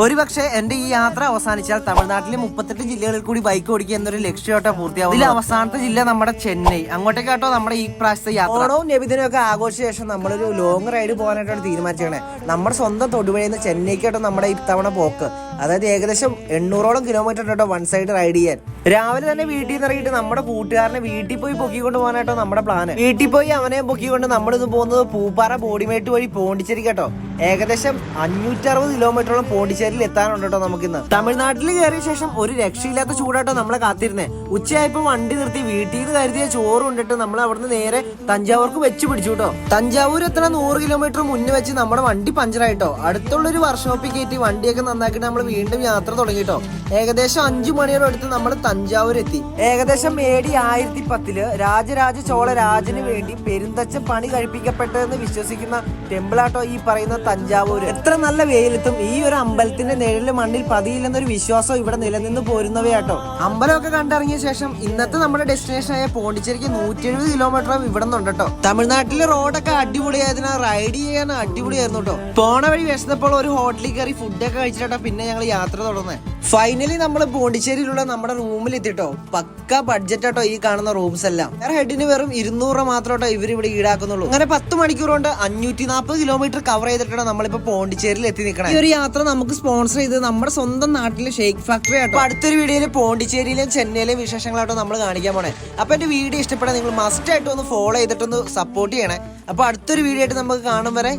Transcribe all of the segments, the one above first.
ഒരുപക്ഷെ എന്റെ ഈ യാത്ര അവസാനിച്ചാൽ തമിഴ്നാട്ടിലെ 38 ജില്ലകളിൽ കൂടി ബൈക്ക് ഓടിക്കുക എന്നൊരു ലക്ഷ്യമായിട്ടോ പൂർത്തിയാവും. ഇതിൽ അവസാനത്തെ ജില്ല നമ്മുടെ ചെന്നൈ. അങ്ങോട്ടേക്കാട്ടോ നമ്മുടെ ഈ പ്രാവശ്യത്തെ യാത്ര. ഓണവും നബിദിനും ഒക്കെ ആഘോഷിച്ച ശേഷം നമ്മളൊരു ലോങ് റൈഡ് പോകാനായിട്ടാണ് തീരുമാനിച്ചേ. നമ്മുടെ സ്വന്തം തൊടുപുഴയിൽ നിന്ന് ചെന്നൈക്കാട്ടോ നമ്മുടെ ഇത്തവണ പോക്ക്. അതായത് ഏകദേശം 800ഓളം കിലോമീറ്റർ കേട്ടോ വൺ സൈഡ് റൈഡ് ചെയ്യാൻ. രാവിലെ തന്നെ വീട്ടിൽ നിന്ന് ഇറങ്ങിയിട്ട് നമ്മുടെ കൂട്ടുകാരനെ വീട്ടിൽ പോയി പൊക്കിക്കൊണ്ട് പോകാനായിട്ടോ നമ്മുടെ പ്ലാന്. വീട്ടിൽ പോയി അവനെ പൊക്കിക്കൊണ്ട് നമ്മളിന്ന് പോകുന്നത് പൂപ്പാറ ബോഡിമേട്ട് വഴി പോണ്ടിച്ചേരി കേട്ടോ. ഏകദേശം 560 കിലോമീറ്ററോളം പോണ്ടിച്ചേരിയിൽ എത്താനുണ്ട് കേട്ടോ നമുക്കിന്ന്. തമിഴ്നാട്ടിൽ കയറിയ ശേഷം ഒരു രക്ഷയില്ലാത്ത ചൂടാട്ടോ നമ്മളെ കാത്തിരുന്നേ. ഉച്ചയായപ്പോ വണ്ടി നിർത്തി വീട്ടിൽ നിന്ന് കരുതിയ ചോറ് കൊണ്ടിട്ട് നമ്മൾ അവിടുന്ന് നേരെ തഞ്ചാവൂർക്ക് വെച്ച് പിടിച്ചു കേട്ടോ. തഞ്ചാവൂർ എത്ര 100 കിലോമീറ്റർ മുന്നേ വെച്ച് നമ്മുടെ വണ്ടി പഞ്ചറായിട്ടോ. അടുത്തുള്ളൊരു വർക്ക്ഷോപ്പിൽ കയറ്റി വണ്ടിയൊക്കെ നന്നാക്കിയിട്ട് നമ്മൾ വീണ്ടും യാത്ര തുടങ്ങിട്ടോ. ഏകദേശം 5 മണിയോടെ അടുത്ത് നമ്മൾ തഞ്ചാവൂർ എത്തി. ഏകദേശം AD 1010 രാജരാജ ചോള രാജന് വേണ്ടി പെരുന്തച്ഛൻ പണി കഴിപ്പിക്കപ്പെട്ടതെന്ന് വിശ്വസിക്കുന്ന ടെമ്പിളാട്ടോ ഈ പറയുന്ന തഞ്ചാവൂർ. എത്ര നല്ല വെയിലത്തും ഈ ഒരു അമ്പലത്തിന്റെ നിഴല് മണ്ണിൽ പതിയില്ലെന്നൊരു വിശ്വാസം ഇവിടെ നിലനിന്ന് പോരുന്നവയാട്ടോ. അമ്പലമൊക്കെ കണ്ടിറങ്ങിയ ശേഷം ഇന്നത്തെ നമ്മുടെ ഡെസ്റ്റിനേഷൻ ആയ പോണ്ടിച്ചേരിക്ക് 170 കിലോമീറ്റർ ഇവിടെ നിന്നുണ്ട് കേട്ടോ. തമിഴ്നാട്ടിലെ റോഡൊക്കെ അടിപൊളിയായതിനാൽ റൈഡ് ചെയ്യാൻ അടിപൊളിയായിരുന്നു കേട്ടോ. പോണ വഴി വിശന്നപ്പോൾ ഒരു ഹോട്ടലിൽ കയറി ഫുഡൊക്കെ കഴിച്ചിട്ടോ പിന്നെ ഞങ്ങൾ യാത്ര തുടർന്നത്. ഫൈനലി നമ്മൾ പോണ്ടിച്ചേരിയിലുള്ള നമ്മുടെ റൂമിൽ എത്തിട്ടോ. പക്ക ബഡ്ജറ്റ് ആട്ടോ ഈ കാണുന്ന റൂംസ് എല്ലാം. വേറെ ഹെഡിന് വെറും 200 രൂപ മാത്രമാട്ടോ ഇവർ ഇവിടെ ഈടാക്കുന്നുള്ളൂ. അങ്ങനെ 10 മണിക്കൂർ കൊണ്ട് 540 കിലോമീറ്റർ കവർ ചെയ്തിട്ടാണ് നമ്മളിപ്പോ പോണ്ടിച്ചേരിയിൽ എത്തി നിൽക്കണം. ഈ ഒരു യാത്ര നമുക്ക് സ്പോൺസർ ചെയ്ത് നമ്മുടെ സ്വന്തം നാട്ടിലെ ഷേക്ക് ഫാക്ടറി ആട്ടോ. അടുത്തൊരു വീഡിയോയിൽ പോണ്ടിച്ചേരിയിലെയും ചെന്നൈയിലെയും വിശേഷങ്ങളാട്ടോ നമ്മൾ കാണിക്കാൻ പോണേ. അപ്പൊ എന്റെ വീഡിയോ ഇഷ്ടപ്പെട്ടാൽ നിങ്ങൾ മസ്റ്റ് ആയിട്ട് ഒന്ന് ഫോളോ ചെയ്തിട്ടൊന്ന് സപ്പോർട്ട് ചെയ്യണേ. അപ്പൊ അടുത്തൊരു വീഡിയോ ആയിട്ട് നമുക്ക് കാണും വരെ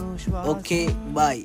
ഓക്കെ ബൈ.